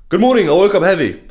Good morning, I woke up heavy.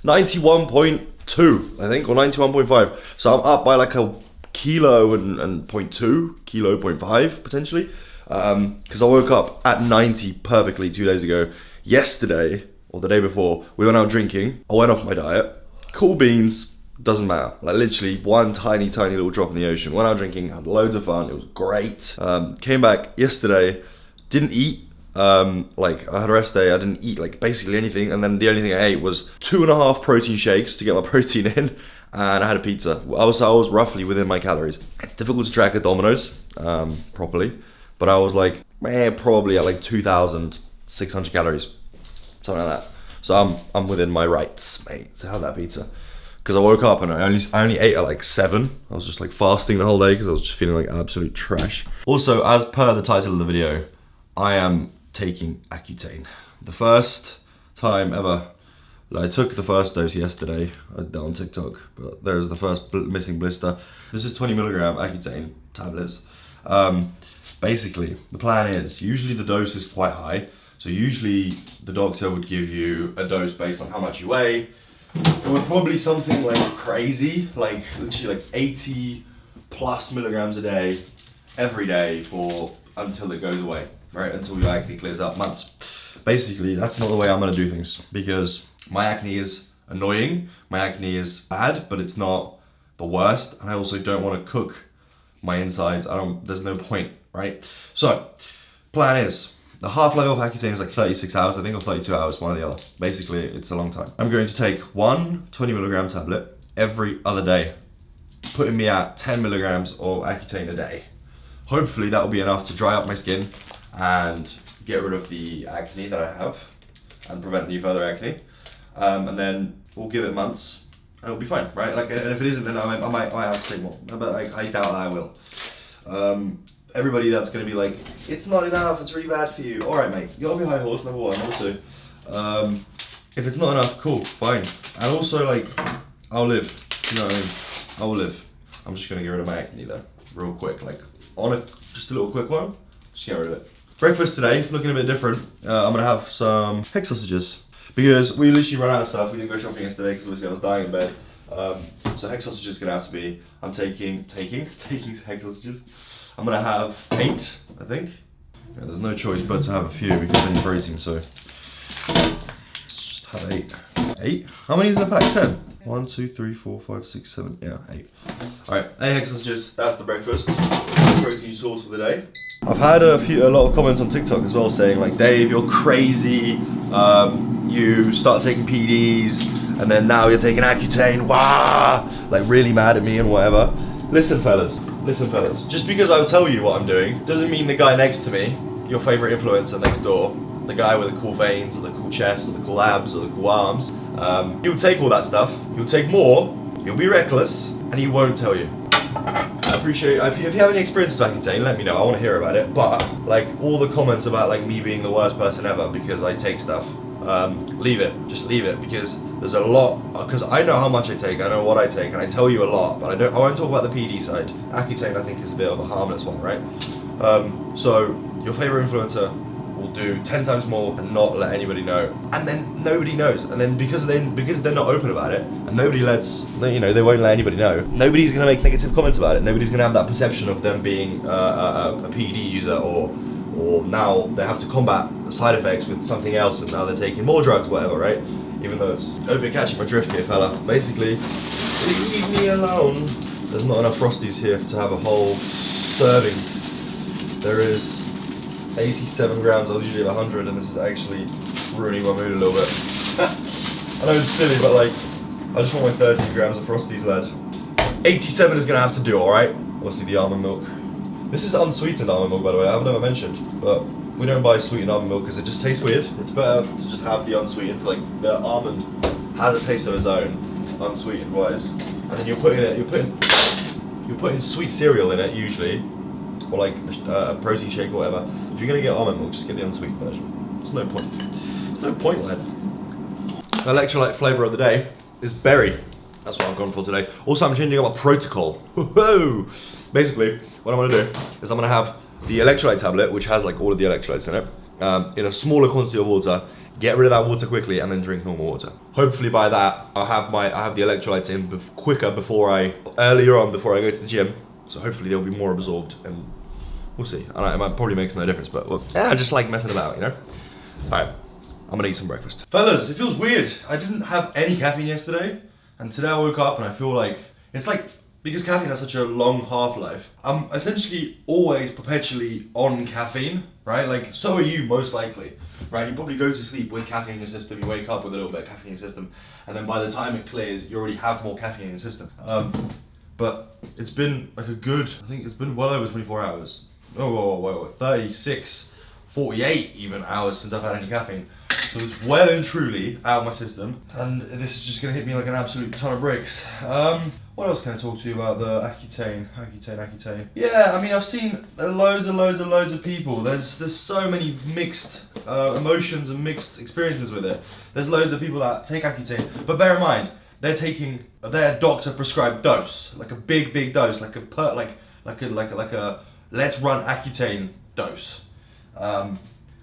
91.2, I think, or 91.5. So I'm up by like a kilo and 0.2, kilo 0.5 potentially. Because I woke up at 90 perfectly 2 days ago. Yesterday, or the day before, we went out drinking. I went off my diet. Cool beans, doesn't matter. Like literally one tiny little drop in the ocean. Went out drinking, had loads of fun, it was great. Came back yesterday, didn't eat. Like I had a rest day, I didn't eat like basically anything, and then the only thing I ate was 2.5 protein shakes to get my protein in, and I had a pizza. I was roughly within my calories. It's difficult to track at Domino's properly, but I was like probably at like 2,600 calories, something like that. So I'm within my rights, mate, to have that pizza. Because I woke up and I only ate at like 7. I was just like fasting the whole day because I was just feeling like absolute trash. Also, as per the title of the video, I am taking Accutane. The first time ever. I took the first dose yesterday. I did that on TikTok, but there's the first missing blister. This is 20 milligram Accutane tablets. Basically, the plan is, usually the dose is quite high. So usually the doctor would give you a dose based on how much you weigh. It would probably something like crazy, like literally like 80 plus milligrams a day, every day for until it goes away. Right, until your acne clears up, months. Basically, that's not the way I'm gonna do things, because my acne is annoying, my acne is bad, but it's not the worst, and I also don't wanna cook my insides. There's no point, right? So, plan is, the half-life of Accutane is like 36 hours, I think, or 32 hours, one or the other. Basically, it's a long time. I'm going to take one 20 milligram tablet every other day, putting me at 10 milligrams of Accutane a day. Hopefully that will be enough to dry up my skin and get rid of the acne that I have and prevent any further acne. And then we'll give it months and it'll be fine, right? Like, and if it isn't, then I might have to take more, but I doubt I will. Everybody that's gonna be like, it's not enough, it's really bad for you. All right, mate, get off your high horse, number one. Number two, if it's not enough, cool, fine. And also, like, I'll live, you know what I mean? I will live. I'm just gonna get rid of my acne though, real quick, like just a little quick one, just get rid of it. Breakfast today, looking a bit different. I'm gonna have some egg sausages because we literally ran out of stuff. We didn't go shopping yesterday because obviously I was dying in bed. So egg sausages gonna have to be. I'm taking egg sausages. I'm gonna have 8, I think. Yeah, there's no choice but to have a few because then you're breathing. So just have 8. 8? How many is in a pack? 10. 1, 2, 3, 4, 5, 6, 7. Yeah, 8. All right, 8 egg sausages. That's the breakfast. Protein source for the day. I've had a lot of comments on TikTok as well saying like, Dave, you're crazy. You start taking PDs and then now you're taking Accutane. Wow, like really mad at me and whatever. Listen, fellas. Just because I'll tell you what I'm doing doesn't mean the guy next to me, your favorite influencer next door, the guy with the cool veins or the cool chest or the cool abs or the cool arms, he'll take all that stuff. He'll take more. He'll be reckless and he won't tell you. I appreciate if you have any experience with Accutane, let me know. I want to hear about it. But like all the comments about like me being the worst person ever because I take stuff, leave it. Just leave it, because there's a lot. Because I know how much I take, I know what I take, and I tell you a lot. But I won't talk about the PD side. Accutane, I think, is a bit of a harmless one, right? So your favorite influencer will do 10 times more and not let anybody know, and then nobody knows, and then because they're not open about it and nobody lets, you know, they won't let anybody know, nobody's going to make negative comments about it. Nobody's going to have that perception of them being a PED user, or now they have to combat side effects with something else and now they're taking more drugs, whatever, right? Even though it's, I hope you're catching my drift here, fella. Basically, leave me alone. There's not enough Frosties here to have a whole serving. There is 87 grams, I usually have 100, and this is actually ruining my mood a little bit. I know it's silly, but like, I just want my 30 grams of Frosties, lad. 87 is gonna have to do, alright? Obviously the almond milk. This is unsweetened almond milk, by the way, I've never mentioned, but we don't buy sweetened almond milk because it just tastes weird. It's better to just have the unsweetened, like the almond has a taste of its own, unsweetened wise. And then you're putting sweet cereal in it usually, or like a protein shake or whatever. If you're gonna get almond milk, just get the unsweetened version. There's no point. There's no point, lad. Electrolyte flavour of the day is berry. That's what I've gone for today. Also, I'm changing up my protocol. Whoa! Basically, what I'm gonna do is I'm gonna have the electrolyte tablet, which has like all of the electrolytes in it, in a smaller quantity of water, get rid of that water quickly, and then drink normal water. Hopefully by that, I have the electrolytes in quicker before I go to the gym. So hopefully they'll be more absorbed, and we'll see. I know, it might probably make no difference, but well, yeah, I just like messing about, you know? Alright, I'm gonna eat some breakfast. Fellas, it feels weird. I didn't have any caffeine yesterday, and today I woke up and I feel like, it's like, because caffeine has such a long half-life, I'm essentially always perpetually on caffeine, right? Like, so are you most likely, right? You probably go to sleep with caffeine in your system, you wake up with a little bit of caffeine in your system, and then by the time it clears, you already have more caffeine in your system. But it's been like I think it's been well over 24 hours. Oh, 36, 48 even hours since I've had any caffeine. So it's well and truly out of my system, and this is just gonna hit me like an absolute ton of bricks. What else can I talk to you about the Accutane? Yeah, I mean, I've seen loads of people. There's so many mixed emotions and mixed experiences with it. There's loads of people that take Accutane, but bear in mind, they're taking their doctor prescribed dose, like a big dose, like a let's run Accutane dose. I'm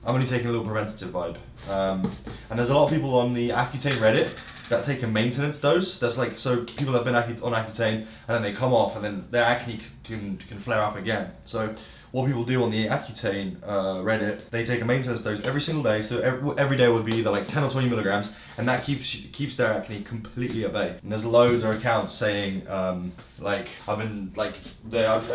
only taking a little preventative vibe. And there's a lot of people on the Accutane Reddit that take a maintenance dose. That's like, so people that have been on Accutane and then they come off and then their acne can flare up again. So what people do on the Accutane Reddit, they take a maintenance dose every single day. So every day would be either like 10 or 20 milligrams, and that keeps their acne completely at bay. And there's loads of accounts saying, like, I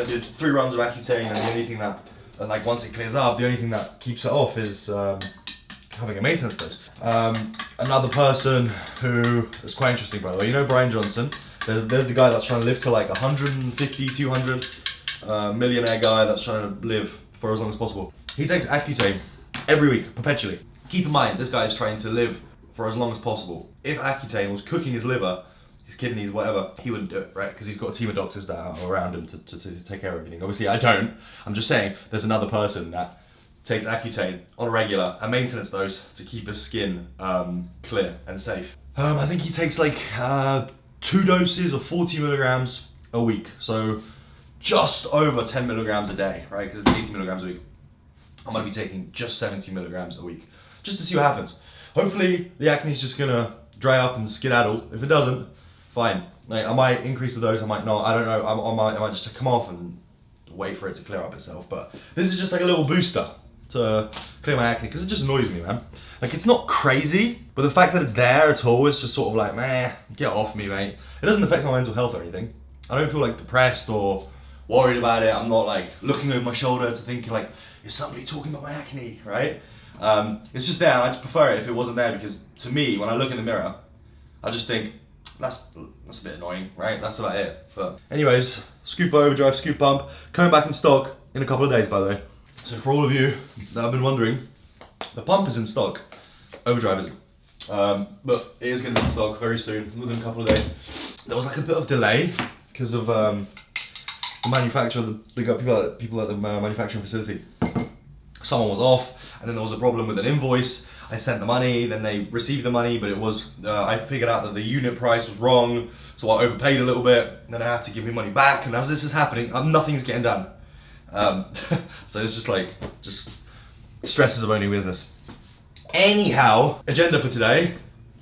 did 3 rounds of Accutane, and the only thing that, like, once it clears up, the only thing that keeps it off is having a maintenance dose. Another person who is quite interesting, by the way, you know Brian Johnson? There's the guy that's trying to live to like 150, 200, millionaire guy that's trying to live for as long as possible. He takes Accutane every week, perpetually. Keep in mind, this guy is trying to live for as long as possible. If Accutane was cooking his liver, his kidneys, whatever, he wouldn't do it, right? Because he's got a team of doctors that are around him to take care of everything. Obviously, I don't. I'm just saying, there's another person that takes Accutane on a regular, a maintenance dose, to keep his skin clear and safe. I think he takes like 2 doses of 40 milligrams a week. So just over 10 milligrams a day, right? Because it's 80 milligrams a week. I'm gonna be taking just 70 milligrams a week, just to see what happens. Hopefully the acne is just gonna dry up and skedaddle. If it doesn't, fine. Like, I might increase the dose, I might not, I don't know. I might just come off and wait for it to clear up itself. But this is just like a little booster to clear my acne, because it just annoys me, man. Like, it's not crazy, but the fact that it's there at all is just sort of like, meh, get off me, mate. It doesn't affect my mental health or anything. I don't feel like depressed or worried about it. I'm not like looking over my shoulder to thinking like, is somebody talking about my acne, right? It's just there, and I just prefer it if it wasn't there, because to me, when I look in the mirror, I just think, that's a bit annoying, right? That's about it. But anyways, Scoop Overdrive, Scoop Pump, coming back in stock in a couple of days, by the way. So for all of you that have been wondering, the pump is in stock, Overdrive isn't. But it is going to be in stock very soon, within a couple of days. There was like a bit of delay because of the manufacturer, the people at the manufacturing facility. Someone was off, and then there was a problem with an invoice. I sent the money, then they received the money, but it was, I figured out that the unit price was wrong, so I overpaid a little bit, then I had to give me money back, and as this is happening, nothing's getting done. So it's just like, stresses of owning business. Anyhow, agenda for today,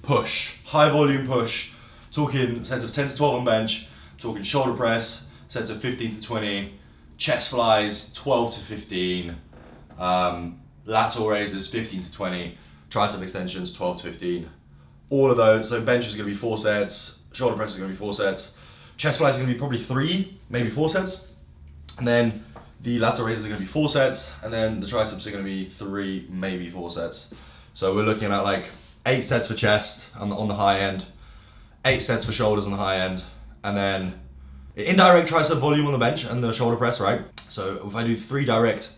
push. High volume push. Talking sets of 10 to 12 on bench, talking shoulder press, sets of 15 to 20, chest flies, 12 to 15, lateral raises, 15 to 20, tricep extensions, 12 to 15. All of those, so bench is gonna be 4 sets, shoulder press is gonna be 4 sets, chest flies is gonna be probably 3, maybe 4 sets, and then the lateral raises are gonna be 4 sets, and then the triceps are gonna be 3, maybe 4 sets. So we're looking at like 8 sets for chest on the high end, 8 sets for shoulders on the high end, and then indirect tricep volume on the bench and the shoulder press, right? So if I do 3 direct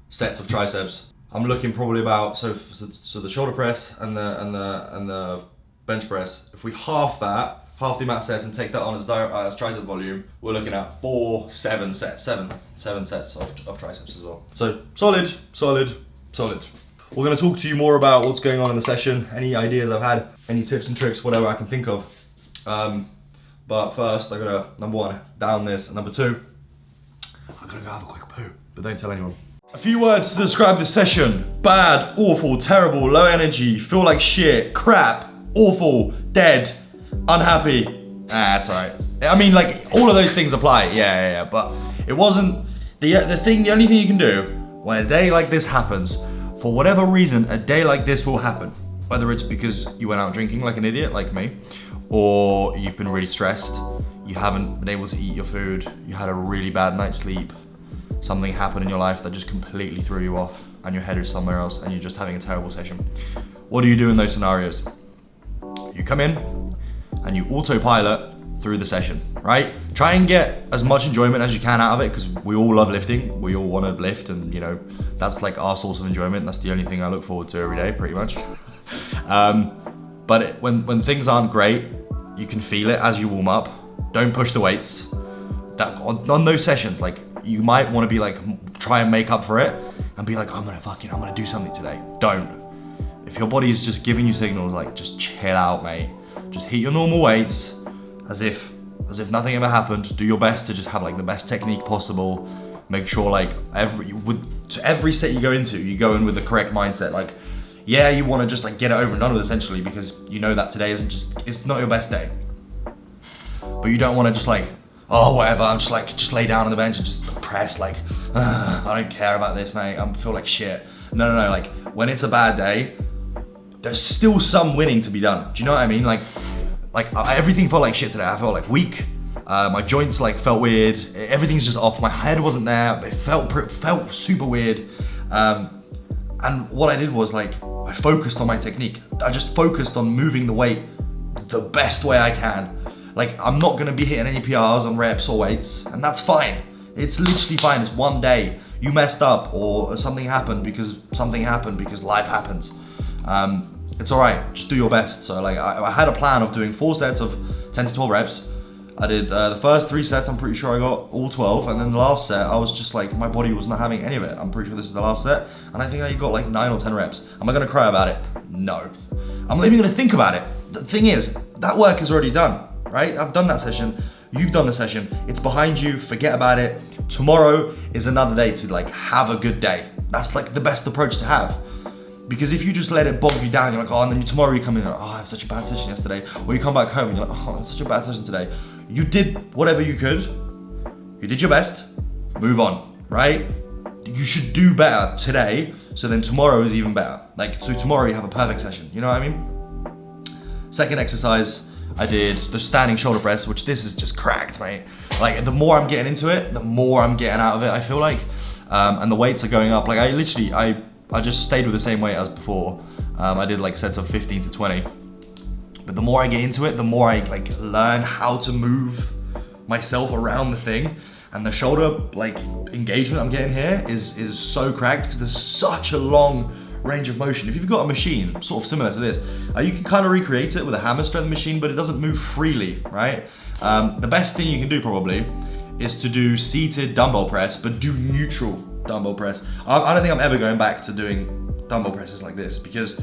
sets of triceps, I'm looking probably about, so the shoulder press and the bench press, if we half the amount of sets and take that on as tricep volume, we're looking at 7 sets of triceps as well. So solid. We're going to talk to you more about what's going on in the session, any ideas I've had, any tips and tricks, whatever I can think of. But first, I gotta, number 1, down this, and number 2, I gotta go have a quick poo, but don't tell anyone. A few words to describe the session. Bad, awful, terrible, low energy, feel like shit, crap, awful, dead, unhappy. That's alright. I mean, like, all of those things apply. Yeah. But it wasn't, the only thing you can do when a day like this happens, for whatever reason, a day like this will happen. Whether it's because you went out drinking like an idiot, like me, or you've been really stressed, you haven't been able to eat your food, you had a really bad night's sleep, something happened in your life that just completely threw you off and your head is somewhere else and you're just having a terrible session. What do you do in those scenarios? You come in and you autopilot through the session, right? Try and get as much enjoyment as you can out of it, because we all love lifting. We all want to lift, and you know, that's like our source of enjoyment. That's the only thing I look forward to every day, pretty much. But when things aren't great, you can feel it as you warm up. Don't push the weights. That on those sessions, like, you might want to be like, try and make up for it and be like, I'm gonna do something today. Don't. If your body's just giving you signals, like, just chill out, mate. Just hit your normal weights as if nothing ever happened. Do your best to just have like the best technique possible. Make sure like every set you go into, you go in with the correct mindset. Like, yeah, you want to just like get it over and done with, essentially, because you know that today it's not your best day. But you don't want to just like, oh, whatever, I'm just lay down on the bench and just press, like, I don't care about this, mate, I feel like shit. No, like, when it's a bad day, there's still some winning to be done. Do you know what I mean? Like everything felt like shit today. I felt like weak. My joints like felt weird. Everything's just off. My head wasn't there. It felt super weird. And what I did was like, I focused on my technique. I just focused on moving the weight the best way I can. Like, I'm not gonna be hitting any PRs on reps or weights, and that's fine. It's literally fine. It's one day. You messed up or something happened because life happens. It's all right, just do your best. So like, I had a plan of doing 4 sets of 10 to 12 reps. I did the first 3 sets, I'm pretty sure I got all 12. And then the last set, I was just like, my body was not having any of it. I'm pretty sure this is the last set. And I think I got like 9 or 10 reps. Am I gonna cry about it? No. I'm not even gonna think about it. The thing is, that work is already done, right? I've done that session. You've done the session. It's behind you, forget about it. Tomorrow is another day to like have a good day. That's like the best approach to have. Because if you just let it bog you down, you're like, oh, and then tomorrow you come in and, oh, I had such a bad session yesterday. Or you come back home and you're like, oh, I had such a bad session today. You did whatever you could. You did your best. Move on, right? You should do better today, so then tomorrow is even better. Like, so tomorrow you have a perfect session. You know what I mean? Second exercise, I did the standing shoulder press, which this is just cracked, mate. Like, the more I'm getting into it, the more I'm getting out of it, I feel like. And the weights are going up. Like, I just stayed with the same weight as before. I did like sets of 15 to 20. But the more I get into it, the more I like learn how to move myself around the thing. And the shoulder like engagement I'm getting here is so cracked because there's such a long range of motion. If you've got a machine sort of similar to this, you can kind of recreate it with a hammer strength machine, but it doesn't move freely, right? The best thing you can do probably is to do seated dumbbell press, but do neutral dumbbell press. I don't think I'm ever going back to doing dumbbell presses like this, because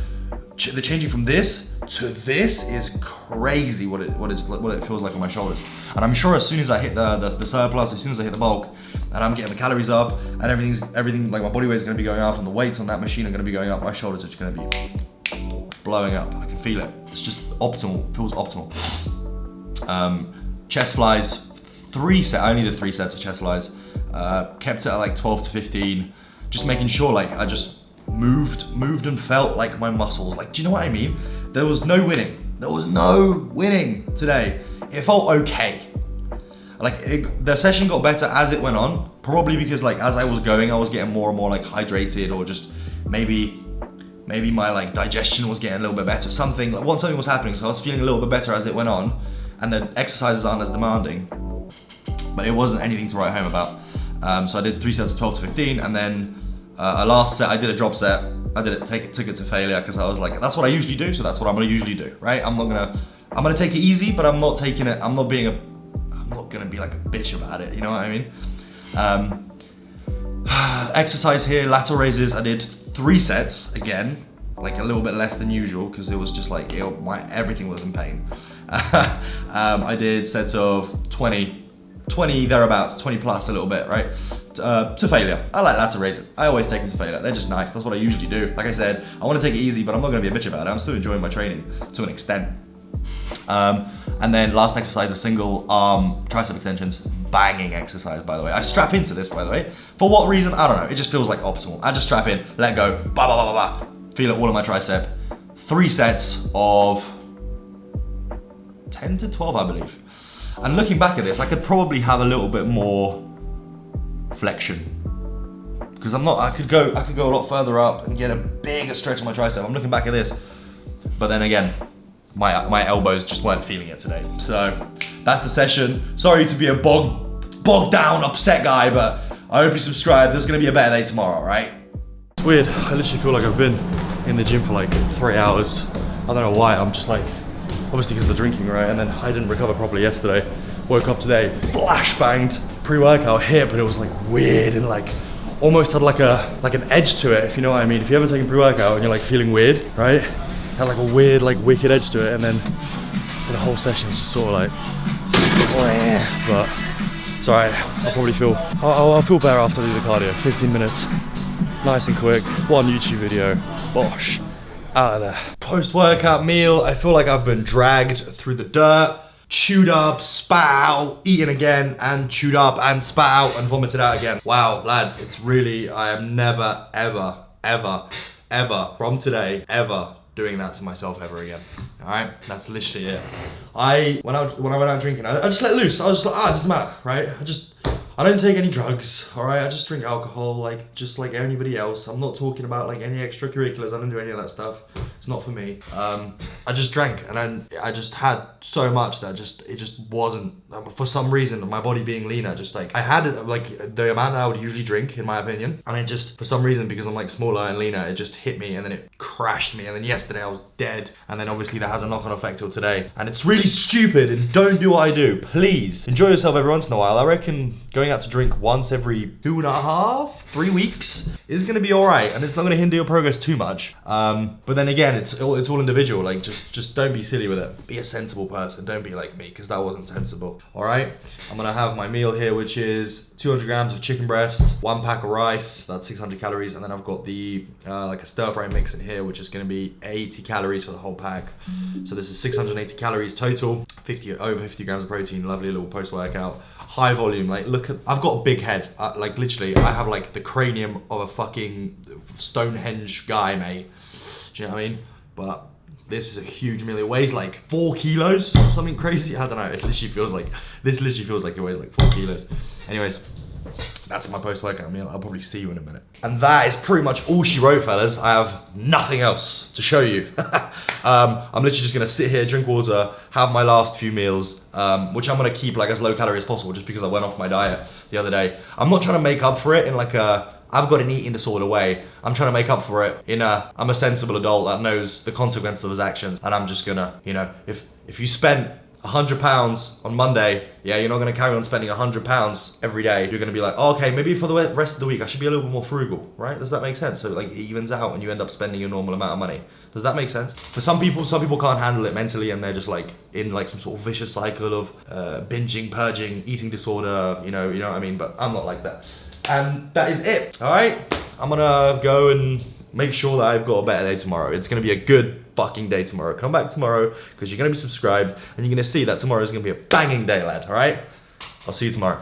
the changing from this to this is crazy what it feels like on my shoulders. And I'm sure as soon as I hit the surplus, as soon as I hit the bulk, and I'm getting the calories up, and everything like my body weight is going to be going up, and the weights on that machine are going to be going up, my shoulders are just going to be blowing up. I can feel it. It's just optimal. It feels optimal. Chest flies, 3 sets. I only did 3 sets of chest flies. Kept it at like 12 to 15, just making sure like I just moved and felt like my muscles. Like, do you know what I mean? There was no winning. There was no winning today. It felt okay. Like the session got better as it went on, probably because like as I was going, I was getting more and more like hydrated, or just maybe my like digestion was getting a little bit better. Something was happening, so I was feeling a little bit better as it went on, and the exercises aren't as demanding. But it wasn't anything to write home about. So I did 3 sets of 12 to 15, and then a last set, I did a drop set. I did it, took it to failure, because I was like, that's what I usually do, so that's what I'm gonna usually do, right? I'm gonna take it easy, but I'm not gonna be like a bitch about it, you know what I mean? Exercise here, lateral raises, I did 3 sets, again, like a little bit less than usual, because it was just like, everything was in pain. I did sets of 20 20 thereabouts, 20 plus a little bit, right? To failure. I like ladder raises. I always take them to failure. They're just nice. That's what I usually do. Like I said, I want to take it easy, but I'm not going to be a bitch about it. I'm still enjoying my training to an extent. And then last exercise, a single arm tricep extensions. Banging exercise, by the way. I strap into this, by the way. For what reason? I don't know. It just feels like optimal. I just strap in, let go, ba ba ba ba ba. Feel it all in my tricep. 3 sets of 10 to 12, I believe. And looking back at this, I could probably have a little bit more flexion. Because I could go a lot further up and get a bigger stretch on my tricep. I'm looking back at this. But then again, my elbows just weren't feeling it today. So that's the session. Sorry to be a bogged down, upset guy, but I hope you subscribe. There's gonna be a better day tomorrow, all right? It's weird. I literally feel like I've been in the gym for like 3 hours. I don't know why. I'm just like, obviously because of the drinking, right? And then I didn't recover properly yesterday. Woke up today, flash banged pre-workout hit, but it was like weird and like almost had like an edge to it, if you know what I mean. If you ever taken pre-workout and you're like feeling weird, right? Had like a weird, like wicked edge to it, and then the whole session was just sort of like, but it's alright. I'll feel better after I do the cardio. 15 minutes, nice and quick. 1 YouTube video, bosh, out of there. Post-workout meal, I feel like I've been dragged through the dirt, chewed up, spat out, eaten again, and chewed up, and spat out, and vomited out again. Wow, lads, it's really, I am never, ever, ever, ever, from today, ever doing that to myself ever again. All right, that's literally it. When I went out drinking, I just let loose. I was just like, it doesn't matter, right? I don't take any drugs, all right? I just drink alcohol, like just like anybody else. I'm not talking about like any extracurriculars. I don't do any of that stuff. It's not for me. I just drank, and then I just had so much that it just wasn't, for some reason, my body being leaner, just like, I had like the amount that I would usually drink, in my opinion, and it just, for some reason, because I'm like smaller and leaner, it just hit me, and then it crashed me, and then yesterday I was dead, and then obviously that has a knock-on effect till today, and it's really stupid, and don't do what I do. Please enjoy yourself every once in a while. I reckon going out to drink once every 2.5, 3 weeks is gonna be all right, and it's not gonna hinder your progress too much. But then again, it's all individual. Like just don't be silly with it. Be a sensible person. Don't be like me, because that wasn't sensible. All right. I'm gonna have my meal here, which is 200 grams of chicken breast, 1 pack of rice. That's 600 calories, and then I've got the like a stir fry mix in here, which is gonna be 80 calories for the whole pack. So this is 680 calories total. Over 50 grams of protein. Lovely little post workout. High volume. Like I've got a big head. Like literally, I have like the cranium of a fucking Stonehenge guy, mate. Do you know what I mean? But this is a huge meal. It weighs like 4 kilos or something crazy. I don't know. This literally feels like it weighs like 4 kilos. Anyways, that's my post-workout meal. I'll probably see you in a minute. And that is pretty much all she wrote, fellas. I have nothing else to show you. I'm literally just gonna sit here, drink water, have my last few meals, which I'm gonna keep like as low calorie as possible, just because I went off my diet the other day. I'm not trying to make up for it in like I've got an eating disorder way. I'm trying to make up for it in I'm a sensible adult that knows the consequences of his actions, and I'm just gonna, you know, if you spent £100 on Monday, yeah, you're not gonna carry on spending £100 every day. You're gonna be like, oh, okay, maybe for the rest of the week, I should be a little bit more frugal, right? Does that make sense? So like it evens out and you end up spending a normal amount of money. Does that make sense? For some people can't handle it mentally, and they're just like in like some sort of vicious cycle of binging, purging, eating disorder, you know what I mean? But I'm not like that. And that is it, all right? I'm gonna go and make sure that I've got a better day tomorrow. It's gonna be a good fucking day tomorrow. Come back tomorrow, because you're gonna be subscribed, and you're gonna see that tomorrow is gonna be a banging day, lad, all right? I'll see you tomorrow.